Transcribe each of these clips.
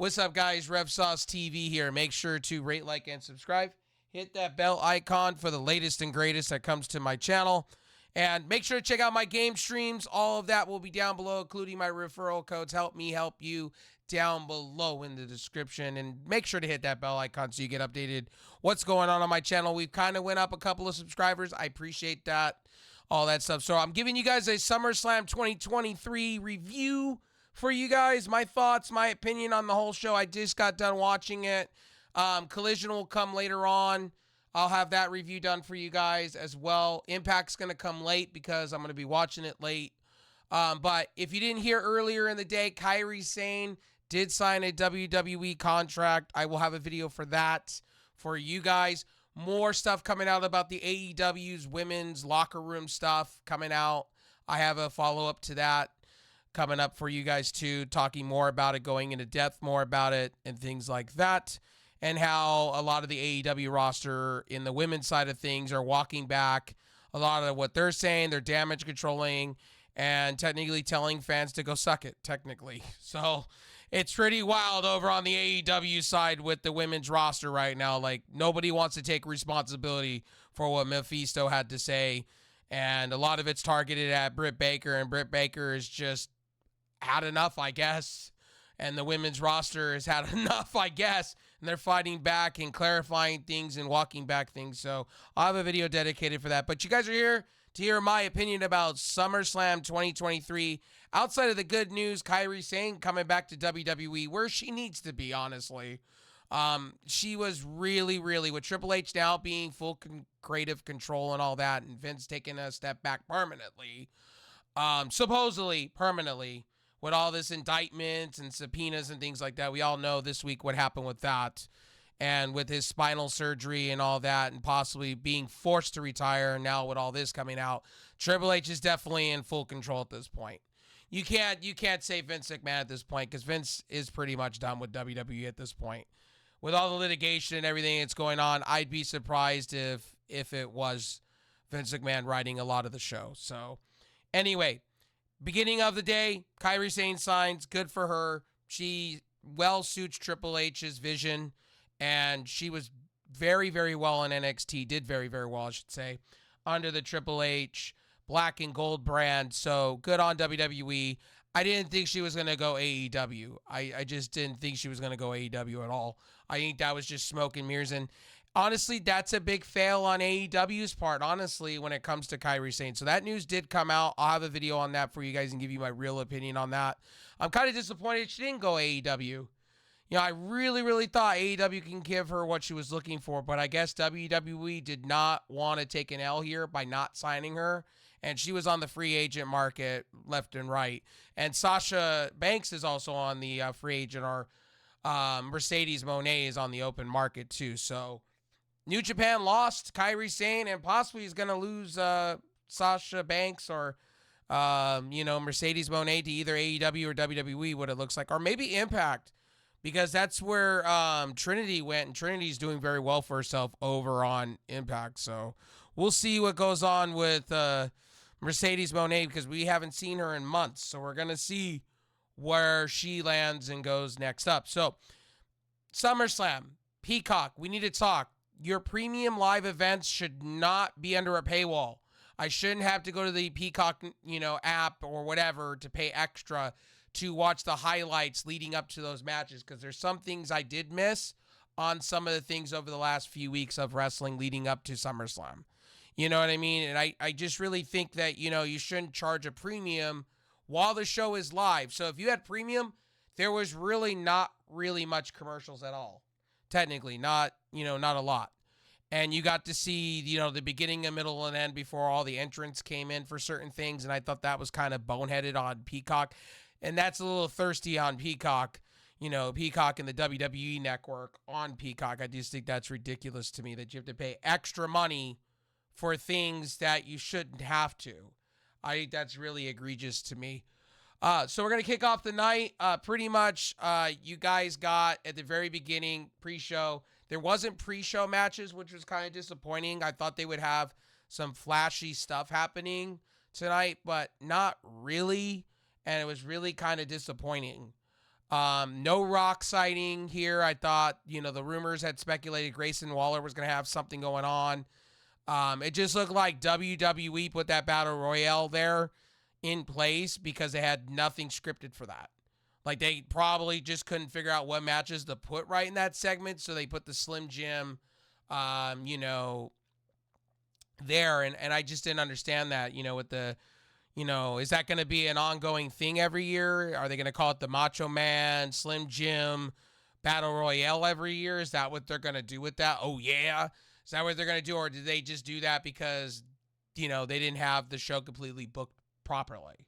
What's up, guys? Rev Sauce TV here. Make sure to rate, like, and subscribe. Hit that bell icon for the latest and greatest that comes to my channel. And make sure to check out my game streams. All of that will be down below, including my referral codes. Help me help you down below in the description. And make sure to hit that bell icon so you get updated what's going on my channel. We've kind of went up a couple of subscribers. I appreciate that. All that stuff. So I'm giving you guys a SummerSlam 2023 review for you guys. My thoughts, my opinion on the whole show. I just got done watching it. Collision will come later on. I'll have that review done for you guys as well. Impact's going to come late because I'm going to be watching it late. But if you didn't hear earlier in the day, Kairi Sane did sign a WWE contract. I will have a video for that for you guys. More stuff coming out about the AEW's women's locker room stuff coming out. I have a follow-up to that coming up for you guys too, talking more about it, going into depth more about it and things like that, and how a lot of the AEW roster in the women's side of things are walking back. A lot of what they're saying, they're damage controlling and technically telling fans to go suck it, technically. So it's pretty wild over on the AEW side with the women's roster right now. Like, nobody wants to take responsibility for what Mephisto had to say. And a lot of it's targeted at Britt Baker, and Britt Baker has just had enough, I guess. And the women's roster has had enough, I guess. And they're fighting back and clarifying things and walking back things. So I'll have a video dedicated for that. But you guys are here to hear my opinion about SummerSlam 2023. Outside of the good news, Kairi Sane coming back to WWE, where she needs to be, honestly. She was really, with Triple H now being full creative control and all that, and Vince taking a step back permanently, supposedly permanently, with all this indictments and subpoenas and things like that. We all know this week what happened with that, and with his spinal surgery and all that, and possibly being forced to retire. And now with all this coming out, Triple H is definitely in full control at this point. You can't say Vince McMahon at this point, because Vince is pretty much done with WWE at this point. With all the litigation and everything that's going on, I'd be surprised if it was Vince McMahon writing a lot of the show. So anyway, beginning of the day, Kairi Sane signs. Good for her. She well suits Triple H's vision, and she was very, well in NXT. Did very, well, I should say, under the Triple H black and gold brand. So good on WWE. I didn't think she was going to go AEW. I just didn't think she was going to go AEW at all. I think that was just smoke and mirrors. And honestly, that's a big fail on AEW's part, honestly, when it comes to Kairi Sane. So that news did come out. I'll have a video on that for you guys and give you my real opinion on that. I'm kind of disappointed she didn't go AEW. You know, I really thought AEW can give her what she was looking for, but I guess WWE did not want to take an L here by not signing her. And she was on the free agent market left and right. And Sasha Banks is also on the free agent, or Mercedes Moné is on the open market too. So New Japan lost Kairi Sane, and possibly is going to lose Sasha Banks or, Mercedes Moné to either AEW or WWE, what it looks like. Or maybe Impact, because that's where Trinity went, and Trinity's doing very well for herself over on Impact. So we'll see what goes on with Mercedes Moné, because we haven't seen her in months. So we're going to see where she lands and goes next up. So SummerSlam, Peacock, we need to talk. Your premium live events should not be under a paywall. I shouldn't have to go to the Peacock, app or whatever to pay extra to watch the highlights leading up to those matches, because there's some things I did miss on some of the things over the last few weeks of wrestling leading up to SummerSlam. You know what I mean? And I just really think that, you shouldn't charge a premium while the show is live. So if you had premium, there was really not much commercials at all. Technically, not a lot. And you got to see, the beginning, a middle, and end before all the entrants came in for certain things. And I thought that was kind of boneheaded on Peacock. And that's a little thirsty on Peacock, Peacock and the WWE network on Peacock. I just think that's ridiculous to me, that you have to pay extra money for things that you shouldn't have to. I think that's really egregious to me. So we're going to kick off the night. Pretty much, you guys got at the very beginning, pre-show. There wasn't pre-show matches, which was kind of disappointing. I thought they would have some flashy stuff happening tonight, but not really. And it was really kind of disappointing. No Rock sighting here. I thought, the rumors had speculated Grayson Waller was going to have something going on. It just looked like WWE put that Battle Royale there in place because they had nothing scripted for that. Like, they probably just couldn't figure out what matches to put right in that segment, so they put the Slim Jim, there, and I just didn't understand that, with the, is that going to be an ongoing thing every year? Are they going to call it the Macho Man, Slim Jim, Battle Royale every year? Is that what they're going to do with that? Oh, yeah. Is that what they're going to do? Or did they just do that because, they didn't have the show completely booked properly?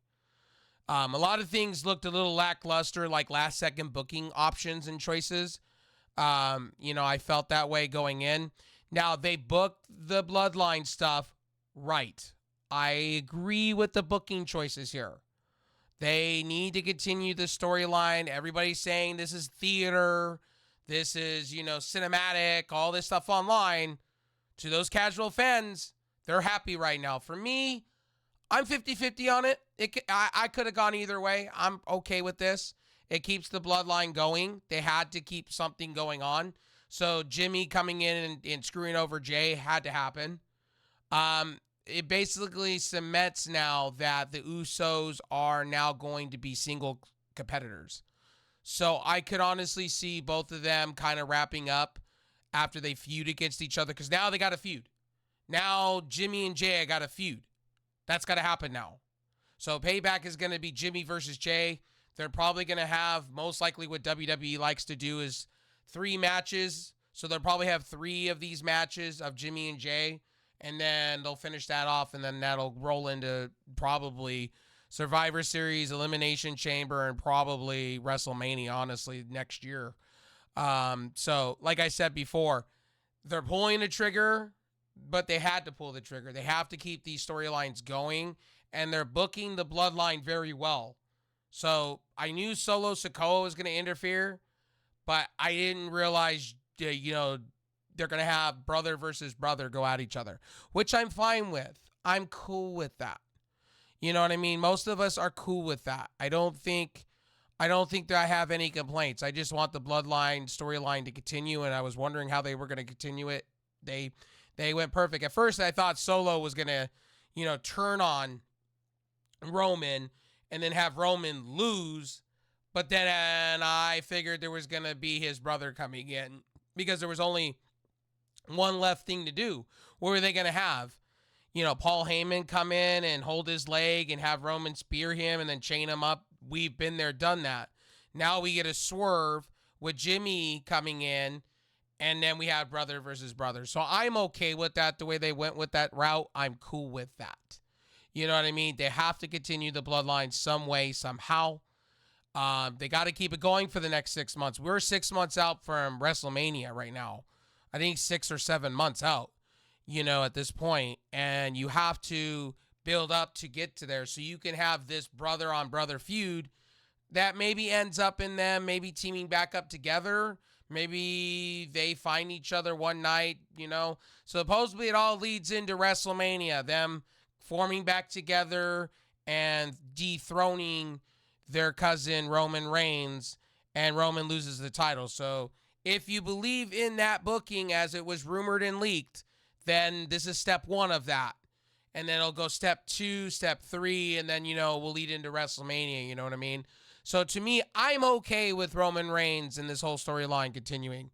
A lot of things looked a little lackluster, like last-second booking options and choices. I felt that way going in. Now, they booked the Bloodline stuff right. I agree with the booking choices here. They need to continue the storyline. Everybody's saying this is theater. This is, cinematic, all this stuff online. To those casual fans, they're happy right now. For me, I'm 50-50 on it. I could have gone either way. I'm okay with this. It keeps the bloodline going. They had to keep something going on. So Jimmy coming in and screwing over Jey had to happen. It basically cements now that the Usos are now going to be single competitors. So I could honestly see both of them kind of wrapping up after they feud against each other, because now they got a feud. Now Jimmy and Jey got a feud. That's got to happen now. So payback is going to be Jimmy versus Jey. They're probably going to have, most likely what WWE likes to do is 3 matches. So they'll probably have 3 of these matches of Jimmy and Jey. And then they'll finish that off. And then that'll roll into probably Survivor Series, Elimination Chamber, and probably WrestleMania, honestly, next year. So like I said before, they're pulling the trigger, but they had to pull the trigger. They have to keep these storylines going. And they're booking the bloodline very well. So I knew Solo Sikoa was going to interfere, but I didn't realize, they're going to have brother versus brother go at each other, which I'm fine with. I'm cool with that. You know what I mean? Most of us are cool with that. I don't think that I have any complaints. I just want the bloodline storyline to continue, and I was wondering how they were going to continue it. They went perfect. At first, I thought Solo was going to, turn on Roman and then have Roman lose, but then I figured there was going to be his brother coming in because there was only one left thing to do. What were they going to have? Paul Heyman come in and hold his leg and have Roman spear him and then chain him up. We've been there, done that. Now we get a swerve with Jimmy coming in, and then we have brother versus brother. So I'm okay with that. The way they went with that route, I'm cool with that. You know what I mean? They have to continue the bloodline some way, somehow. They got to keep it going for the next 6 months. We're 6 months out from WrestleMania right now. I think 6 or 7 months out, at this point. And you have to build up to get to there so you can have this brother-on-brother feud that maybe ends up in them maybe teaming back up together. Maybe they find each other one night, So supposedly it all leads into WrestleMania, them forming back together and dethroning their cousin Roman Reigns, and Roman loses the title. So if you believe in that booking as it was rumored and leaked, then this is step 1 of that. And then it'll go step 2, step 3, and then, we'll lead into WrestleMania, you know what I mean? So to me, I'm okay with Roman Reigns and this whole storyline continuing.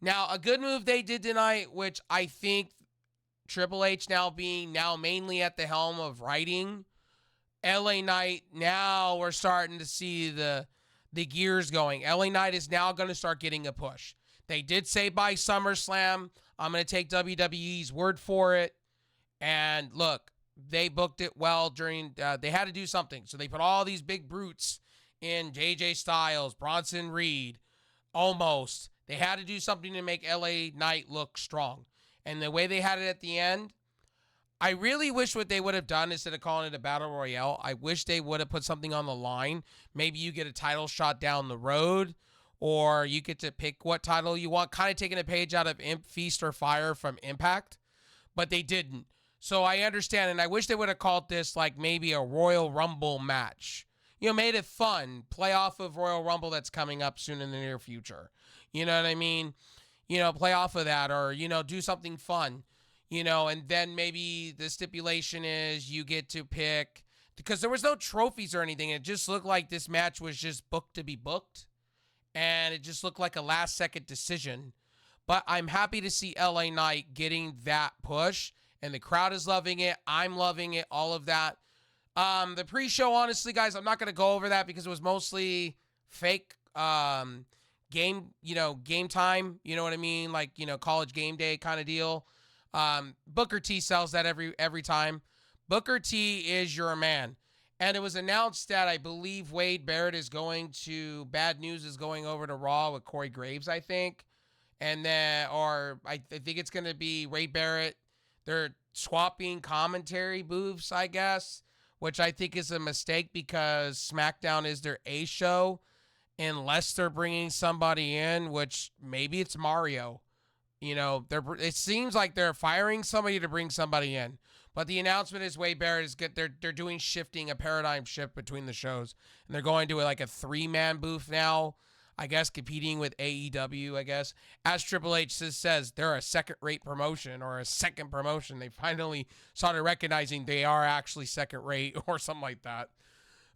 Now, a good move they did tonight, which I think Triple H being mainly at the helm of writing, LA Knight, now we're starting to see the gears going. LA Knight is now going to start getting a push. They did say by SummerSlam. I'm going to take WWE's word for it. And look, they booked it well during, they had to do something. So they put all these big brutes in AJ Styles, Bronson Reed, almost. They had to do something to make LA Knight look strong. And the way they had it at the end, I really wish what they would have done instead of calling it a battle royale, I wish they would have put something on the line. Maybe you get a title shot down the road, or you get to pick what title you want, kind of taking a page out of Feast or Fire from Impact, but they didn't. So I understand, and I wish they would have called this like maybe a Royal Rumble match. made it fun. Play off of Royal Rumble that's coming up soon in the near future. You know what I mean? Play off of that, or, do something fun, and then maybe the stipulation is you get to pick, because there was no trophies or anything. It just looked like this match was just booked to be booked, and it just looked like a last second decision. But I'm happy to see LA Knight getting that push, and the crowd is loving it. I'm loving it, all of that. The pre-show, honestly, guys, I'm not going to go over that because it was mostly fake game time, you know what I mean? Like, college game day kind of deal. Booker T sells that every time. Booker T is your man. And it was announced that I believe Bad News is going over to Raw with Corey Graves, I think. And then, or I think it's going to be Wade Barrett. They're swapping commentary booths, I guess, which I think is a mistake because SmackDown is their A show, unless they're bringing somebody in, which maybe it's Mario. It seems like they're firing somebody to bring somebody in. But the announcement is Wade Barrett is good. They're doing a paradigm shift between the shows, and they're going to like a 3-man booth now, I guess, competing with AEW, I guess. As Triple H says, they're a second-rate promotion or a second promotion. They finally started recognizing they are actually second-rate or something like that.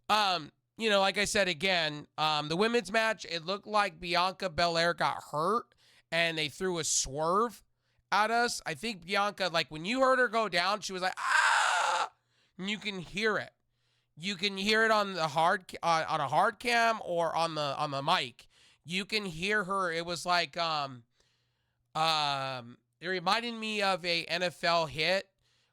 Like I said, again, the women's match, it looked like Bianca Belair got hurt, and they threw a swerve at us. I think Bianca, like, when you heard her go down, she was like, ah! And you can hear it. You can hear it on the on a hard cam or on the mic. You can hear her. It was like it reminded me of a NFL hit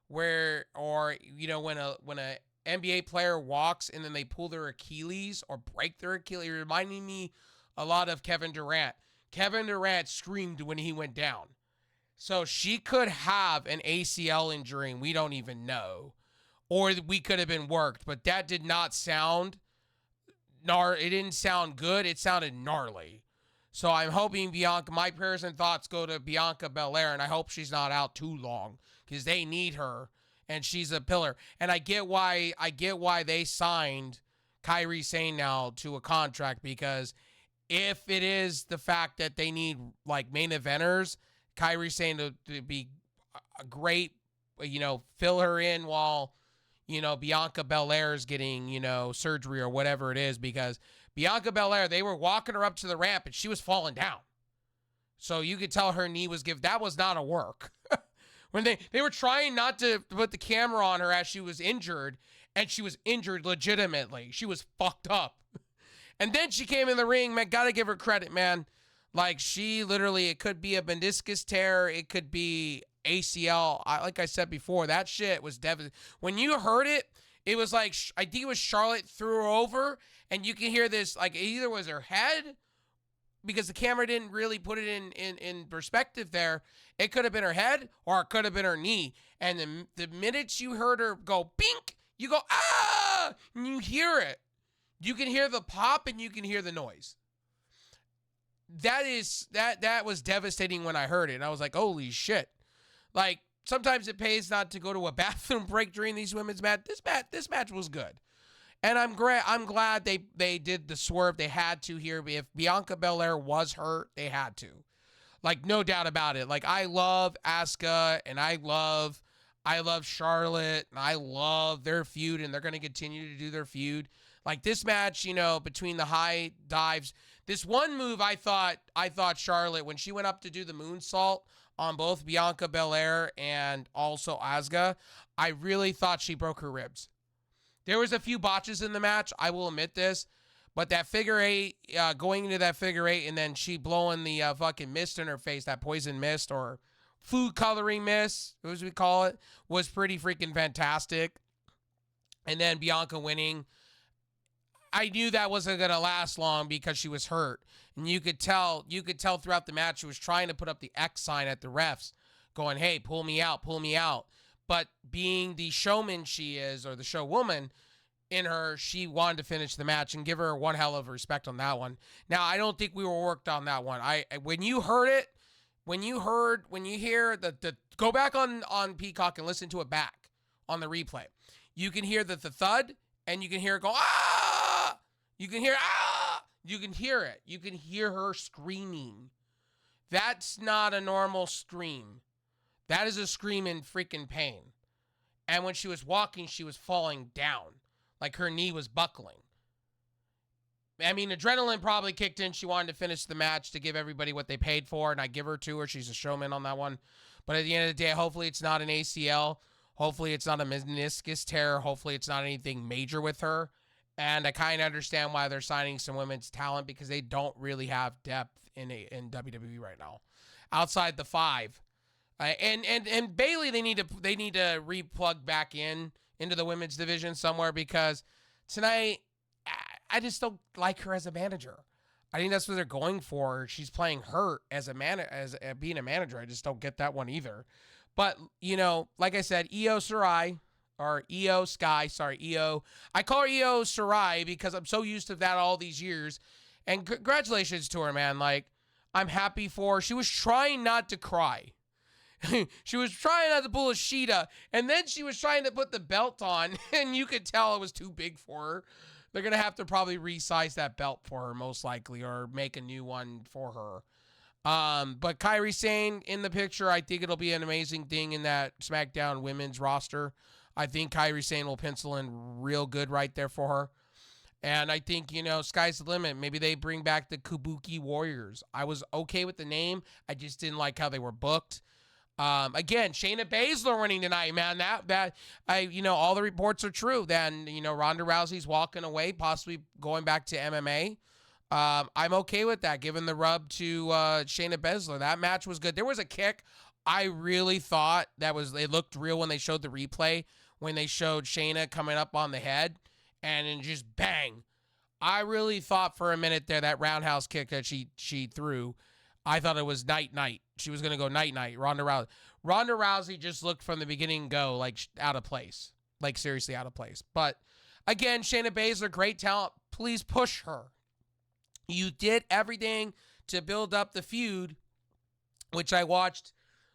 when a NBA player walks and then they pull their Achilles or break their Achilles. It reminded me a lot of Kevin Durant. Kevin Durant screamed when he went down. So she could have an ACL injury and we don't even know. Or we could have been worked, but that did not sound it didn't sound good. It sounded gnarly. So I'm hoping my prayers and thoughts go to Bianca Belair, and I hope she's not out too long because they need her, and she's a pillar. And I get why they signed Kairi Sane now to a contract, because if it is the fact that they need like main eventers, Kairi Sane to be a great, fill her in while Bianca Belair is getting, surgery or whatever it is, because Bianca Belair, they were walking her up to the ramp and she was falling down. So you could tell her knee was that was not a work. When they were trying not to put the camera on her as she was injured, and she was injured legitimately. She was fucked up. And then she came in the ring, man, gotta give her credit, man. Like, she literally, it could be a meniscus tear, it could be ACL. Like I said before, that shit was devastating. When you heard it, it was like, I think it was Charlotte threw her over, and you can hear this, like, it either was her head, because the camera didn't really put it in perspective there. It could have been her head, or it could have been her knee. And the minute you heard her go, bink, you go, ah, and you hear it. You can hear the pop, and you can hear the noise. That was devastating when I heard it. And I was like, holy shit. Like, sometimes it pays not to go to a bathroom break during these women's match. This match was good. And I'm glad they did the swerve. They had to here. If Bianca Belair was hurt, they had to. Like, no doubt about it. Like, I love Asuka, and I love Charlotte, and I love their feud, and they're going to continue to do their feud. Like, this match, between the high dives, this one move, I thought Charlotte, when she went up to do the moonsault on both Bianca Belair and also Asuka, I really thought she broke her ribs. There was a few botches in the match, I will admit this, but that figure eight, going into that figure eight, and then she blowing the fucking mist in her face, that poison mist or food coloring mist, as we call it, was pretty freaking fantastic. And then Bianca winning. I knew that wasn't going to last long because she was hurt. And you could tell throughout the match she was trying to put up the X sign at the refs, going, hey, pull me out, pull me out. But being the showman she is, or the showwoman in her, she wanted to finish the match and give her one hell of respect on that one. Now, I don't think we were worked on that one. When you hear the go back on Peacock and listen to it back on the replay. You can hear the thud, and you can hear it go, ah! You can hear, ah! You can hear it. You can hear her screaming. That's not a normal scream. That is a scream in freaking pain. And when she was walking, she was falling down. Like her knee was buckling. I mean, adrenaline probably kicked in. She wanted to finish the match to give everybody what they paid for, and I give her to her. She's a showman on that one. But at the end of the day, hopefully it's not an ACL. Hopefully it's not a meniscus tear. Hopefully it's not anything major with her. And I kind of understand why they're signing some women's talent, because they don't really have depth in WWE right now, outside the five. And Bayley, they need to replug back into the women's division somewhere, because tonight I just don't like her as a manager. I think that's what they're going for. She's playing hurt as being a manager. I just don't get that one either. But like I said, Io Shirai. Or Io Sky, sorry, Io. I call her Io Shirai because I'm so used to that all these years. And congratulations to her, man. Like, I'm happy for her. She was trying not to cry. She was trying not to pull a Sheeta. And then she was trying to put the belt on. And you could tell it was too big for her. They're going to have to probably resize that belt for her, most likely. Or make a new one for her. But Kairi Sane in the picture, I think it'll be an amazing thing in that SmackDown women's roster. I think Kairi Sane will pencil in real good right there for her. And I think, sky's the limit. Maybe they bring back the Kabuki Warriors. I was okay with the name. I just didn't like how they were booked. Again, Shayna Baszler winning tonight, man. All the reports are true. Then, Ronda Rousey's walking away, possibly going back to MMA. I'm okay with that, giving the rub to Shayna Baszler. That match was good. There was a kick. I really thought it looked real when they showed the replay, when they showed Shayna coming up on the head, and then just bang. I really thought for a minute there that roundhouse kick that she threw, I thought it was night-night. She was going to go night-night. Ronda Rousey just looked from the beginning go like out of place. Like seriously out of place. But again, Shayna Baszler, great talent. Please push her. You did everything to build up the feud, which I watched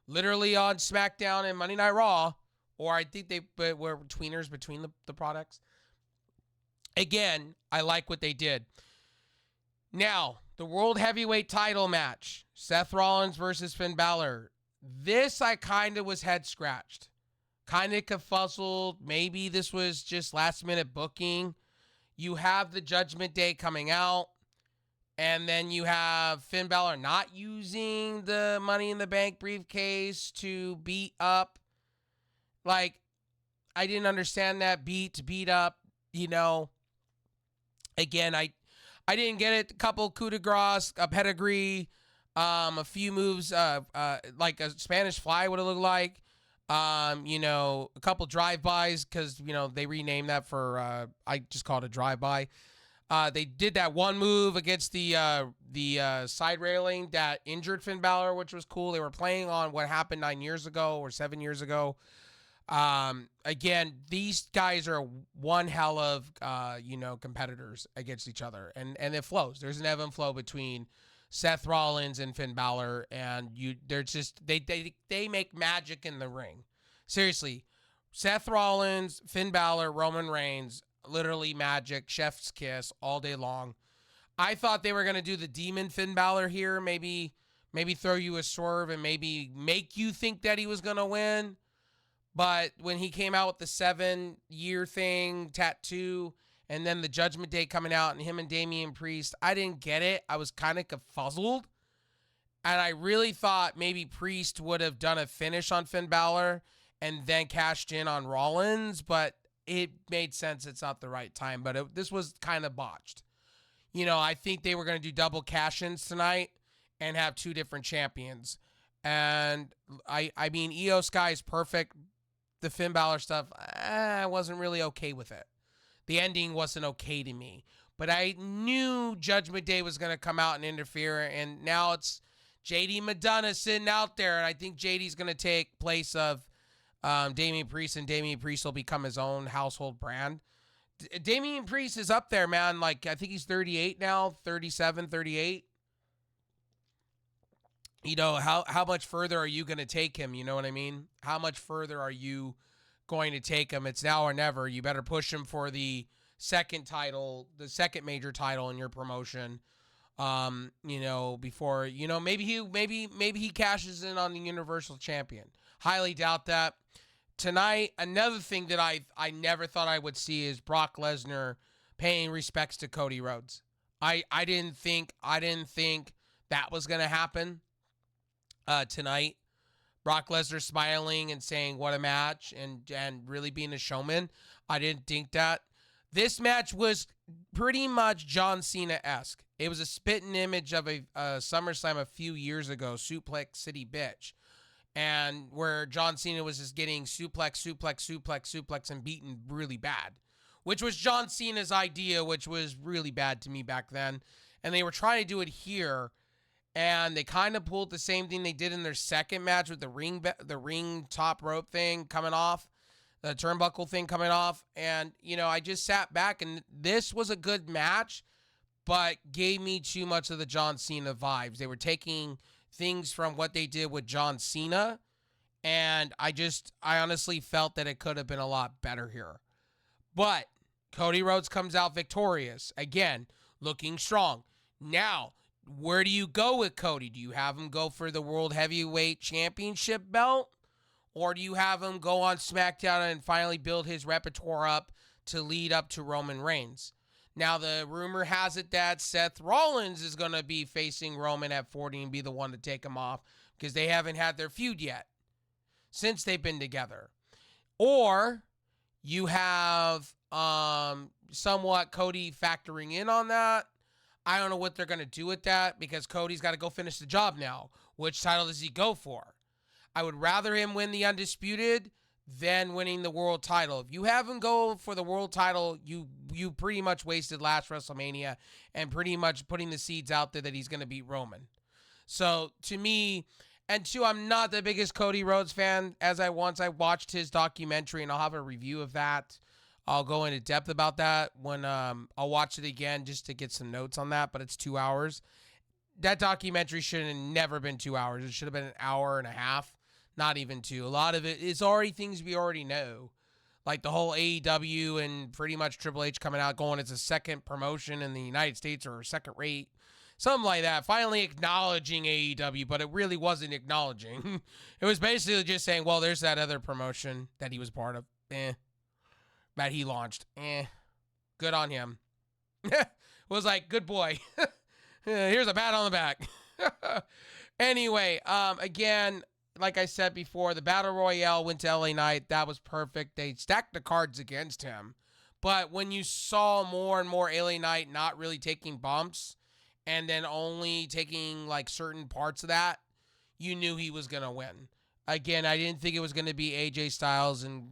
literally on SmackDown and Monday Night Raw, or I think they were tweeners between the products. Again, I like what they did. Now, the World Heavyweight title match, Seth Rollins versus Finn Balor. This I kind of was head scratched. Kind of confuzzled. Maybe this was just last minute booking. You have the Judgment Day coming out. And then you have Finn Balor not using the Money in the Bank briefcase to beat up. Like, I didn't understand that beat up, Again, I didn't get it. A couple coup de grace, a pedigree, a few moves, like a Spanish fly would have looked like. A couple drive-bys because, they renamed that for, I just called it a drive-by. They did that one move against the side railing that injured Finn Balor, which was cool. They were playing on what happened 9 years ago or 7 years ago. Again, these guys are one hell of, competitors against each other. And it flows. There's an ebb and flow between Seth Rollins and Finn Balor. And they're just, they make magic in the ring. Seriously, Seth Rollins, Finn Balor, Roman Reigns, literally magic, chef's kiss all day long. I thought they were going to do the demon Finn Balor here. Maybe throw you a swerve and maybe make you think that he was going to win. But when he came out with the 7-year thing, tattoo, and then the Judgment Day coming out and him and Damian Priest, I didn't get it. I was kind of confuzzled. And I really thought maybe Priest would have done a finish on Finn Balor and then cashed in on Rollins. But it made sense. It's not the right time. But this was kind of botched. I think they were going to do double cash-ins tonight and have two different champions. And I mean, Io Sky is perfect. The Finn Balor stuff, I wasn't really okay with it. The ending wasn't okay to me. But I knew Judgment Day was going to come out and interfere, and now it's JD Madonna sitting out there, and I think JD's going to take place of Damian Priest, and Damian Priest will become his own household brand. Damian Priest is up there, man. Like, I think he's 38 now, 37, 38. How much further are you going to take him? You know what I mean? How much further are you going to take him? It's now or never. You better push him for the second title, the second major title in your promotion. Before, maybe he cashes in on the Universal Champion. Highly doubt that. Tonight, another thing that I never thought I would see is Brock Lesnar paying respects to Cody Rhodes. I didn't think that was gonna happen tonight. Brock Lesnar smiling and saying what a match and really being a showman. I didn't think that. This match was pretty much John Cena-esque. It was a spitting image of a SummerSlam a few years ago, Suplex City Bitch, and where John Cena was just getting suplex, and beaten really bad, which was John Cena's idea, which was really bad to me back then. And they were trying to do it here, and they kind of pulled the same thing they did in their second match with the ring top rope thing coming off. The turnbuckle thing coming off. And, I just sat back, and this was a good match, but gave me too much of the John Cena vibes. They were taking things from what they did with John Cena, and I honestly felt that it could have been a lot better here. But Cody Rhodes comes out victorious. Again, looking strong. Now, where do you go with Cody? Do you have him go for the World Heavyweight Championship belt? Or do you have him go on SmackDown and finally build his repertoire up to lead up to Roman Reigns? Now, the rumor has it that Seth Rollins is going to be facing Roman at 40 and be the one to take him off because they haven't had their feud yet since they've been together. Or you have somewhat Cody factoring in on that. I don't know what they're going to do with that because Cody's got to go finish the job now. Which title does he go for? I would rather him win the Undisputed than winning the world title. If you have him go for the world title, you pretty much wasted last WrestleMania and pretty much putting the seeds out there that he's going to beat Roman. So to me, and two, I'm not the biggest Cody Rhodes fan as I watched his documentary, and I'll have a review of that. I'll go into depth about that when I'll watch it again just to get some notes on that, but it's 2 hours. That documentary should have never been 2 hours. It should have been an hour and a half. Not even 2. A lot of it is already things we already know. Like the whole AEW and pretty much Triple H coming out going, it's a second promotion in the United States or second rate. Something like that. Finally acknowledging AEW, but it really wasn't acknowledging. It was basically just saying, well, there's that other promotion that he was part of. That he launched. Good on him. Was like, good boy. Here's a pat on the back. Anyway, again, like I said before, the Battle Royale went to LA Knight. That was perfect. They stacked the cards against him. But when you saw more and more LA Knight not really taking bumps and then only taking like certain parts of that, you knew he was going to win. Again, I didn't think it was going to be AJ Styles and,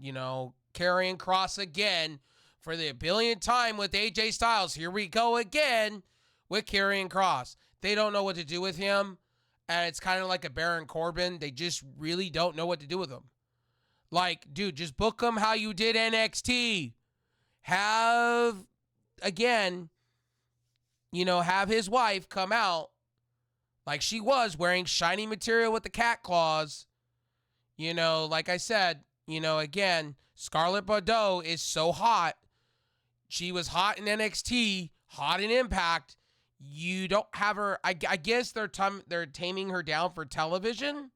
Karrion Kross again for the billionth time with AJ Styles. Here we go again with Karrion Kross. They don't know what to do with him. And it's kind of like a Baron Corbin. They just really don't know what to do with him. Like, dude, just book him how you did NXT. Have his wife come out like she was wearing shiny material with the cat claws. Like I said, again, Scarlett Bordeaux is so hot. She was hot in NXT, hot in Impact. You don't have her. I guess they're taming her down for television.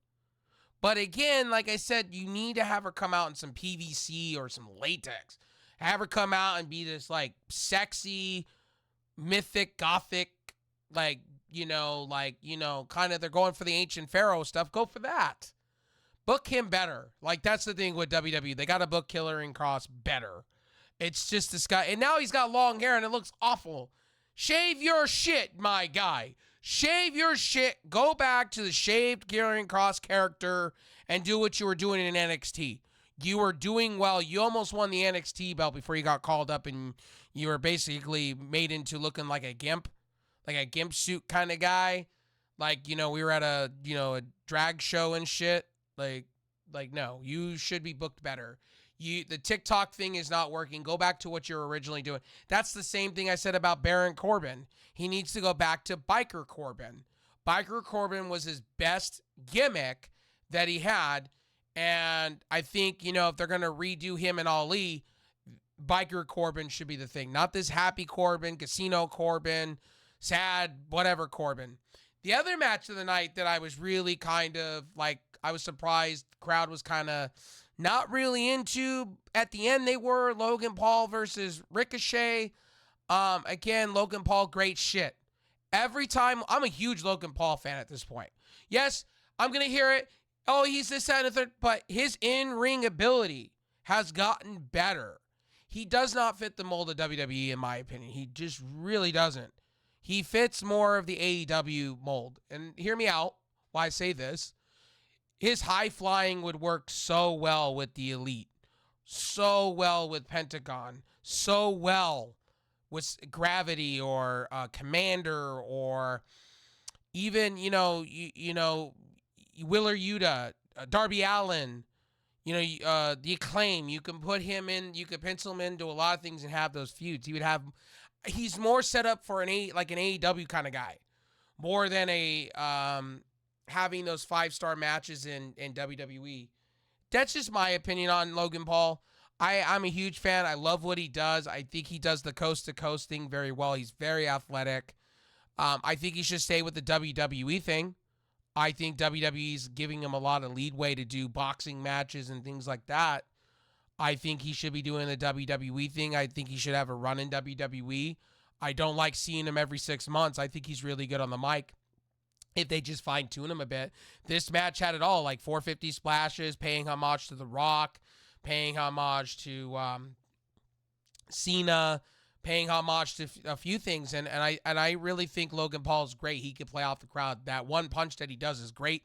But again, like I said, you need to have her come out in some PVC or some latex. Have her come out and be this like sexy, mythic, gothic, kind of they're going for the ancient pharaoh stuff. Go for that. Book him better. Like that's the thing with WWE. They got to book Karrion Kross better. It's just this guy. And now he's got long hair and it looks awful. Shave your shit, my guy. Shave your shit. Go back to the shaved Karrion Kross character and do what you were doing in NXT. You were doing well. You almost won the NXT belt before you got called up and you were basically made into looking like a gimp suit kind of guy. Like, we were at a drag show and shit. Like no, you should be booked better. The TikTok thing is not working. Go back to what you were originally doing. That's the same thing I said about Baron Corbin. He needs to go back to Biker Corbin. Biker Corbin was his best gimmick that he had. And I think, if they're going to redo him and Ali, biker Corbin should be the thing, not this happy Corbin, casino Corbin, sad, whatever Corbin. The other match of the night that I was really kind of like, I was surprised crowd was kind of not really into. At the end, they were Logan Paul versus Ricochet. Again, Logan Paul, great shit. Every time, I'm a huge Logan Paul fan at this point. Yes, I'm going to hear it. Oh, he's this, that, and the third. But his in-ring ability has gotten better. He does not fit the mold of WWE, in my opinion. He just really doesn't. He fits more of the AEW mold. And hear me out while I say this. His high flying would work so well with the Elite. So well with Pentagon. So well with Gravity or Commander or even, Willer Yuta, Darby Allin, the Acclaim. You can put him in, you could pencil him into a lot of things and have those feuds. He's more set up for an AEW kind of guy, more than having those 5-star matches in WWE. That's just my opinion on Logan Paul. I'm a huge fan. I love what he does. I think he does the coast-to-coast thing very well. He's very athletic. I think he should stay with the WWE thing. I think WWE's giving him a lot of leadway to do boxing matches and things like that. I think he should be doing the WWE thing. I think he should have a run in WWE. I don't like seeing him every 6 months. I think he's really good on the mic. If they just fine-tune him a bit. This match had it all, like 450 splashes, paying homage to The Rock, paying homage to Cena, paying homage to a few things. And I really think Logan Paul's great. He can play off the crowd. That one punch that he does is great.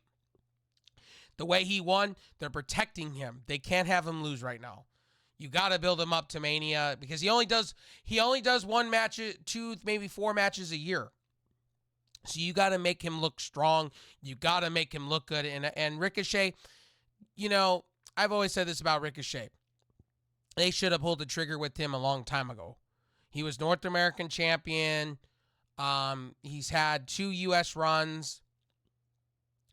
The way he won, they're protecting him. They can't have him lose right now. You got to build him up to Mania because he only does one match, 2, maybe 4 matches a year. So you got to make him look strong. You got to make him look good. And Ricochet, I've always said this about Ricochet. They should have pulled the trigger with him a long time ago. He was North American champion. He's had 2 U.S. runs,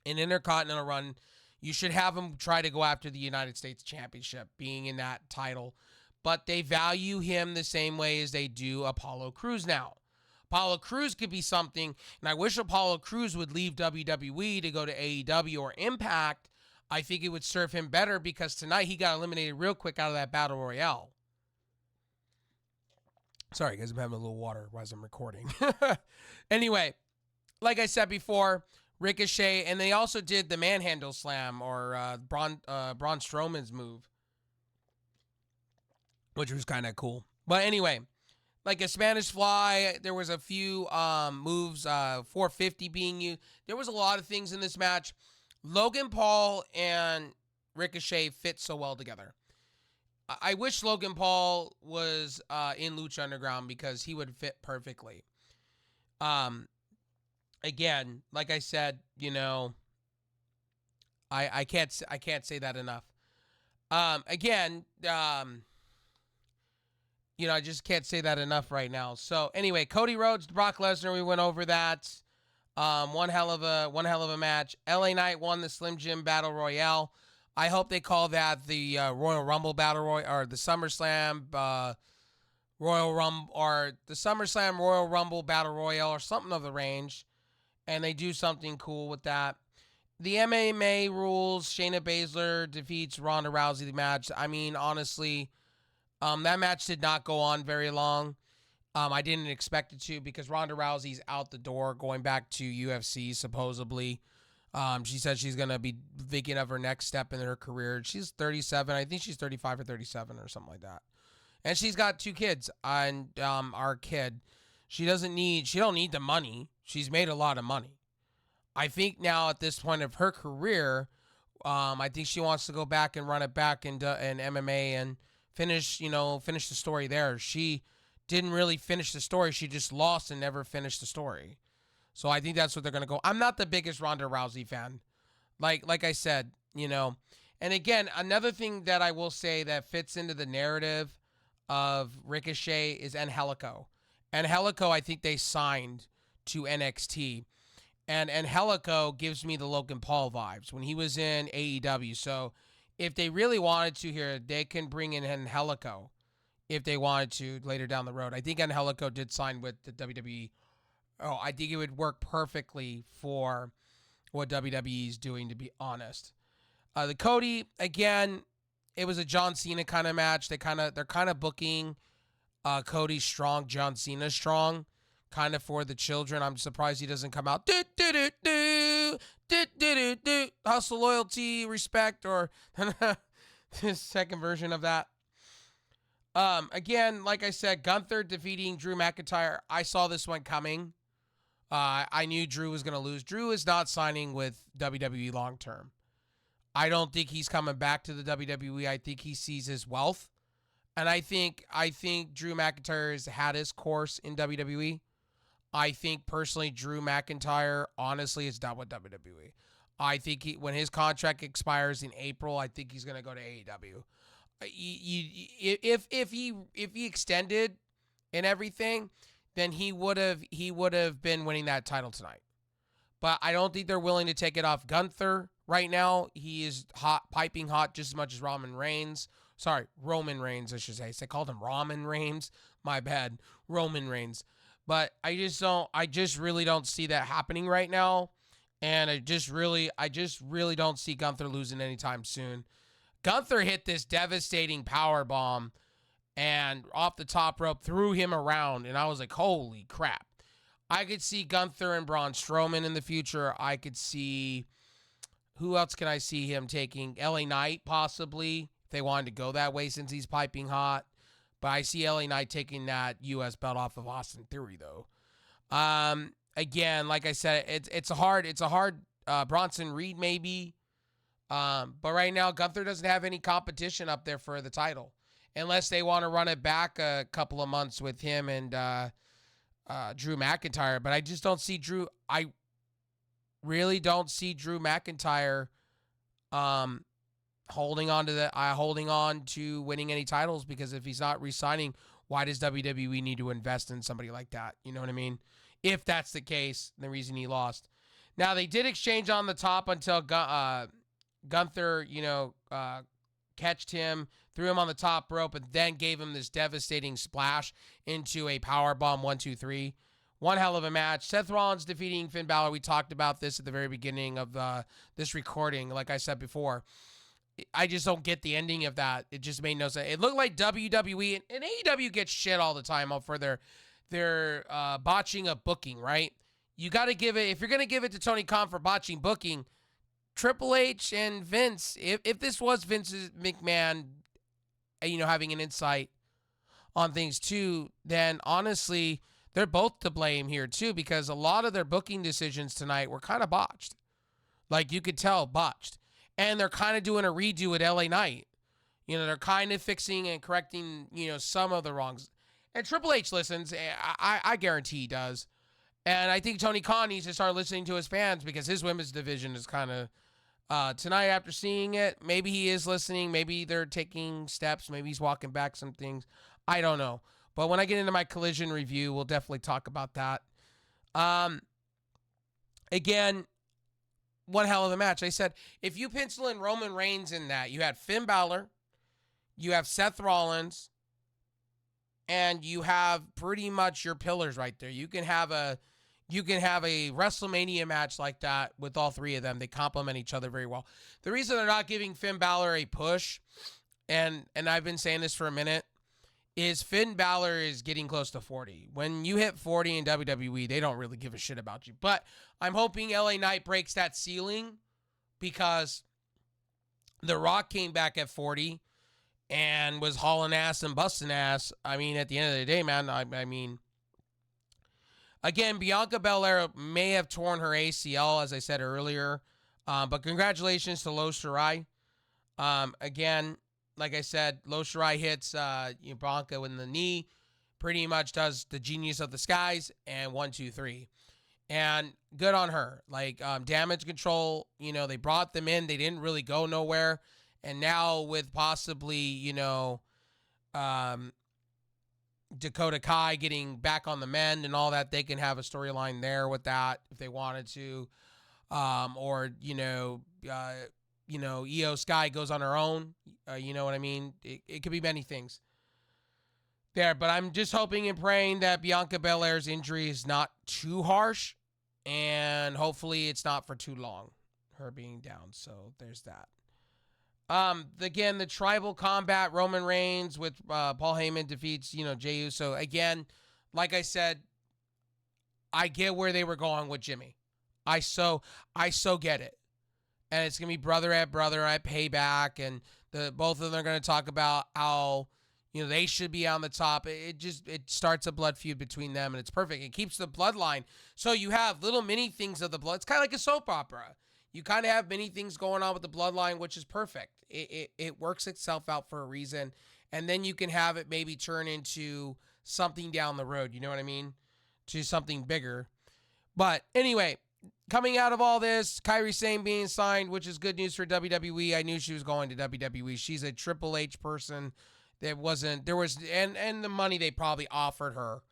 an Intercontinental run. You should have him try to go after the United States Championship, being in that title. But they value him the same way as they do Apollo Crews now. Apollo Crews could be something, and I wish Apollo Crews would leave WWE to go to AEW or Impact. I think it would serve him better because tonight he got eliminated real quick out of that Battle Royale. Sorry, guys, I'm having a little water while I'm recording. Anyway, like I said before, Ricochet, and they also did the Manhandle Slam or Braun Strowman's move, which was kind of cool. But anyway, like a Spanish Fly, there was a few moves, 450 being used. There was a lot of things in this match. Logan Paul and Ricochet fit so well together. I wish Logan Paul was in Lucha Underground because he would fit perfectly. Again, like I said, I can't say that enough. I just can't say that enough right now. So anyway, Cody Rhodes, Brock Lesnar, we went over that. One hell of a match. LA Knight won the Slim Jim Battle Royale. I hope they call that the Royal Rumble Battle Royale or the SummerSlam Royal Rumble or the SummerSlam Royal Rumble Battle Royale or something of the range. And they do something cool with that. The MMA rules, Shayna Baszler defeats Ronda Rousey the match. I mean, honestly, that match did not go on very long. I didn't expect it to because Ronda Rousey's out the door going back to UFC, supposedly. She said she's going to be thinking of her next step in her career. She's 37. I think she's 35 or 37 or something like that. And she's got 2 kids. And our kid, she don't need the money. She's made a lot of money. I think now at this point of her career, I think she wants to go back and run it back in MMA and finish the story there. She didn't really finish the story. She just lost and never finished the story. So I think that's what they're going to go. I'm not the biggest Ronda Rousey fan. Like I said, And again, another thing that I will say that fits into the narrative of Ricochet is Angelico. Angelico, I think they signed to NXT. And Angelico gives me the Logan Paul vibes when he was in AEW. So if they really wanted to here, they can bring in Angelico if they wanted to later down the road. I think Angelico did sign with the WWE. Oh, I think it would work perfectly for what WWE is doing, to be honest. The Cody, again, it was a John Cena kind of match. They're kind of booking Cody strong, John Cena strong, kind of for the children. I'm surprised he doesn't come out hustle, loyalty, respect, or this second version of that. Again, like I said, Gunther defeating Drew McIntyre. I saw this one coming. I knew Drew was going to lose. Drew is not signing with WWE long term. I don't think he's coming back to the WWE. I think he sees his wealth. And I think Drew McIntyre has had his course in WWE. I think personally Drew McIntyre honestly is done with WWE. I think when his contract expires in April, I think he's going to go to AEW. If he extended and everything, then he would have been winning that title tonight. But I don't think they're willing to take it off Gunther right now. He is piping hot just as much as Roman Reigns. Sorry, Roman Reigns, I should say. I called him Roman Reigns. My bad. Roman Reigns. But I just really don't see that happening right now. And I just really don't see Gunther losing anytime soon. Gunther hit this devastating power bomb and off the top rope threw him around. And I was like, holy crap. I could see Gunther and Braun Strowman in the future. I could see, who else can I see him taking? LA Knight, possibly, if they wanted to go that way since he's piping hot. But I see LA Knight taking that U.S. belt off of Austin Theory, though. Again, like I said, it's a hard Bronson Reed maybe. But right now, Gunther doesn't have any competition up there for the title. Unless they want to run it back a couple of months with him and Drew McIntyre. But I just don't see Drew. I really don't see Drew McIntyre holding on to winning any titles, because if he's not re-signing, why does WWE need to invest in somebody like that? You know what I mean? If that's the case, the reason he lost. Now, they did exchange on the top until Gunther, catched him, threw him on the top rope, and then gave him this devastating splash into a powerbomb 1-2-3. One hell of a match. Seth Rollins defeating Finn Balor. We talked about this at the very beginning of this recording. Like I said before, I just don't get the ending of that. It just made no sense. It looked like WWE and AEW gets shit all the time for their botching of booking, right? You got to give it, if you're going to give it to Tony Khan for botching booking, Triple H and Vince, if this was Vince McMahon, having an insight on things too, then honestly, they're both to blame here too, because a lot of their booking decisions tonight were kind of botched. Like you could tell, botched. And they're kind of doing a redo at LA Knight. They're kind of fixing and correcting, some of the wrongs. And Triple H listens. I guarantee he does. And I think Tony Khan needs to start listening to his fans, because his women's division is kind of, tonight after seeing it, maybe he is listening. Maybe they're taking steps. Maybe he's walking back some things. I don't know. But when I get into my Collision review, we'll definitely talk about that. Again, one hell of a match. I said, if you pencil in Roman Reigns in that, you had Finn Balor, you have Seth Rollins, and you have pretty much your pillars right there. You can have a WrestleMania match like that with all three of them. They complement each other very well. The reason they're not giving Finn Balor a push, and I've been saying this for a minute, is Finn Balor is getting close to 40. When you hit 40 in WWE, they don't really give a shit about you. But I'm hoping LA Knight breaks that ceiling, because The Rock came back at 40 and was hauling ass and busting ass. I mean, at the end of the day, man, I mean, again, Bianca Belair may have torn her ACL, as I said earlier. But congratulations to Lo Shirai. Again, like I said, Lo Shirai hits Bianca with the knee, pretty much does the Genius of the Skies, and 1, 2, 3. And good on her. Like, Damage Control, they brought them in. They didn't really go nowhere. And now with possibly, Dakota Kai getting back on the mend and all that, they can have a storyline there with that if they wanted to. Or, Io Sky goes on her own. You know what I mean? It could be many things. there. But I'm just hoping and praying that Bianca Belair's injury is not too harsh, and hopefully it's not for too long, her being down. So there's that. Again, the tribal combat, Roman Reigns with Paul Heyman defeats, Jey Uso. Again, like I said, I get where they were going with Jimmy. I so get it. And it's gonna be brother at payback, and both of them are gonna talk about how they should be on the top. It starts a blood feud between them, and it's perfect. It keeps the bloodline. So you have little mini things of the blood. It's kind of like a soap opera. You kind of have many things going on with the bloodline, which is perfect. It works itself out for a reason, and then you can have it maybe turn into something down the road. You know what I mean? To something bigger. But anyway, coming out of all this, Kairi Sane being signed, which is good news for WWE. I knew she was going to WWE. She's a Triple H person. And the money they probably offered her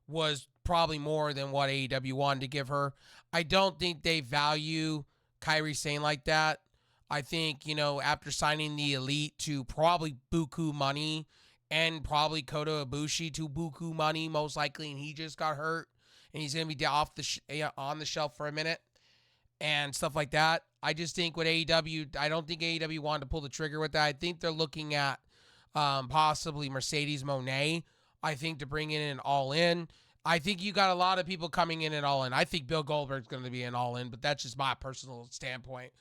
was probably more than what AEW wanted to give her. I don't think they value Kairi Sane like that. I think, after signing the Elite to probably buku money, and probably Kota Ibushi to buku money, most likely, and he just got hurt, and he's going to be on the shelf for a minute, and stuff like that. I just think with AEW, I don't think AEW wanted to pull the trigger with that. I think they're looking at possibly Mercedes Moné, I think, to bring in an all-in. I think you got a lot of people coming in and all-in. I think Bill Goldberg's going to be an all-in, but that's just my personal standpoint.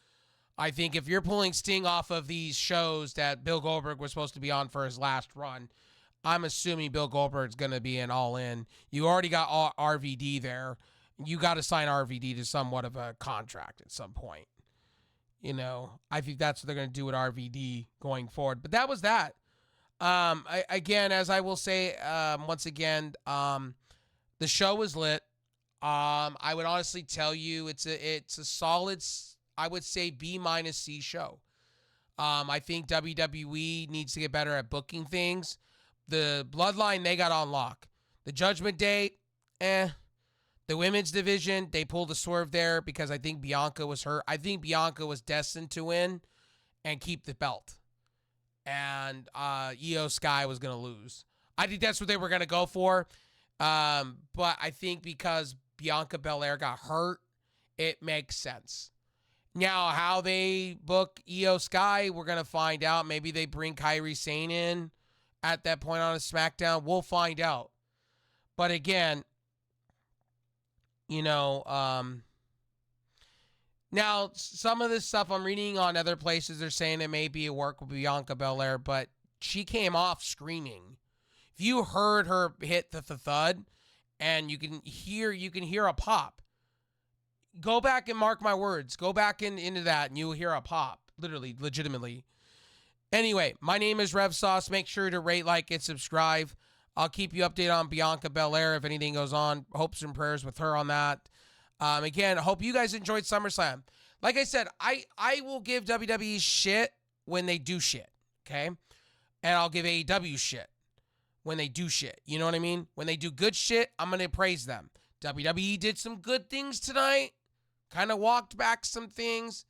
I think if you're pulling Sting off of these shows that Bill Goldberg was supposed to be on for his last run, I'm assuming Bill Goldberg's going to be an all-in. You already got RVD there. You got to sign RVD to somewhat of a contract at some point. I think that's what they're going to do with RVD going forward. But that was that. Again, as I will say, once again, the show was lit. I would honestly tell you it's a solid, I would say, B-C show. I think WWE needs to get better at booking things. The Bloodline, they got on lock. The Judgment Day, The women's division, they pulled a swerve there because I think Bianca was hurt. I think Bianca was destined to win and keep the belt. And IYO Sky was going to lose. I think that's what they were going to go for. But I think because Bianca Belair got hurt, it makes sense. Now, how they book IYO Sky, we're going to find out. Maybe they bring Kairi Sane in at that point on a SmackDown. We'll find out. But again, now some of this stuff I'm reading on other places, they're saying it may be a work with Bianca Belair, but she came off screaming. If you heard her hit the thud, and you can hear a pop. Go back and mark my words. Go back into that, and you'll hear a pop, literally, legitimately. Anyway, my name is Rev Sauce. Make sure to rate, like, and subscribe. I'll keep you updated on Bianca Belair if anything goes on. Hopes and prayers with her on that. Again, I hope you guys enjoyed SummerSlam. Like I said, I will give WWE shit when they do shit, okay? And I'll give AEW shit when they do shit. You know what I mean? When they do good shit, I'm going to praise them. WWE did some good things tonight. Kind of walked back some things.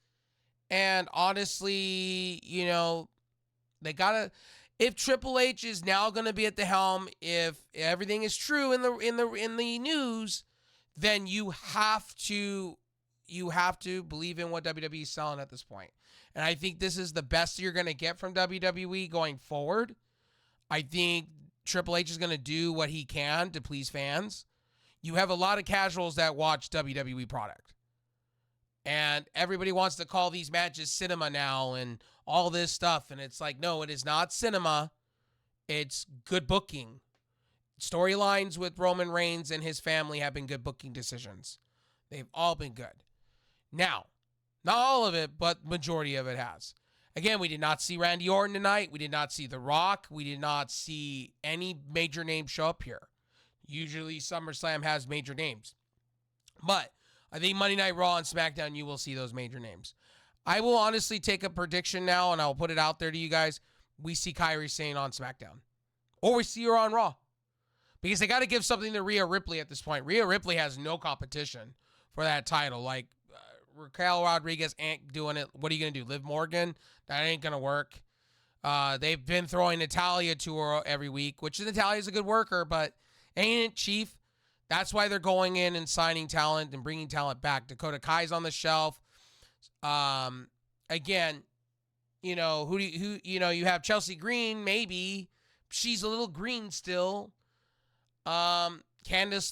And honestly, they got to... If Triple H is now going to be at the helm, if everything is true in the news, then you have to believe in what WWE is selling at this point. And I think this is the best you're going to get from WWE going forward. I think Triple H is going to do what he can to please fans. You have a lot of casuals that watch WWE product. And everybody wants to call these matches cinema now and all this stuff. And it's like, no, it is not cinema. It's good booking. Storylines with Roman Reigns and his family have been good booking decisions. They've all been good. Now, not all of it, but majority of it has. Again, we did not see Randy Orton tonight. We did not see The Rock. We did not see any major names show up here. Usually SummerSlam has major names. But I think Monday Night Raw and SmackDown, you will see those major names. I will honestly take a prediction now, and I'll put it out there to you guys. We see Kairi Sane on SmackDown. Or we see her on Raw. Because they got to give something to Rhea Ripley at this point. Rhea Ripley has no competition for that title. Like, Raquel Rodriguez ain't doing it. What are you going to do? Liv Morgan? That ain't going to work. They've been throwing Natalya to her every week, which Natalya's a good worker, but ain't it, Chief? That's why they're going in and signing talent and bringing talent back. Dakota Kai's on the shelf. Again, you know, you have Chelsea Green, maybe. She's a little green still. Candice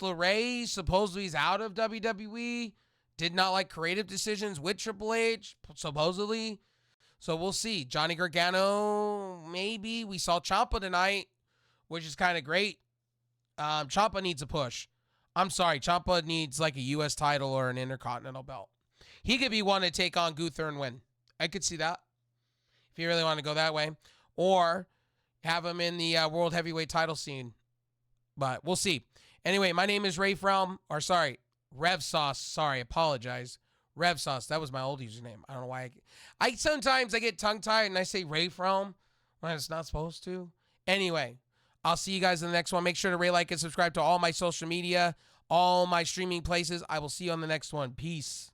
LeRae supposedly is out of WWE. Did not like creative decisions with Triple H, supposedly. So we'll see. Johnny Gargano, maybe. We saw Ciampa tonight, which is kind of great. Ciampa needs a push. I'm sorry. Ciampa needs like a U.S. title or an Intercontinental belt. He could be one to take on Gunther and win. I could see that if you really want to go that way. Or have him in the World Heavyweight title scene. But we'll see. Anyway, my name is Rev Sauce. Sorry, apologize. Rev Sauce. That was my old username. I don't know why. I sometimes get tongue-tied and I say Ray from when it's not supposed to. Anyway, I'll see you guys in the next one. Make sure to rate, like, and subscribe to all my social media, all my streaming places. I will see you on the next one. Peace.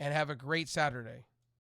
And have a great Saturday.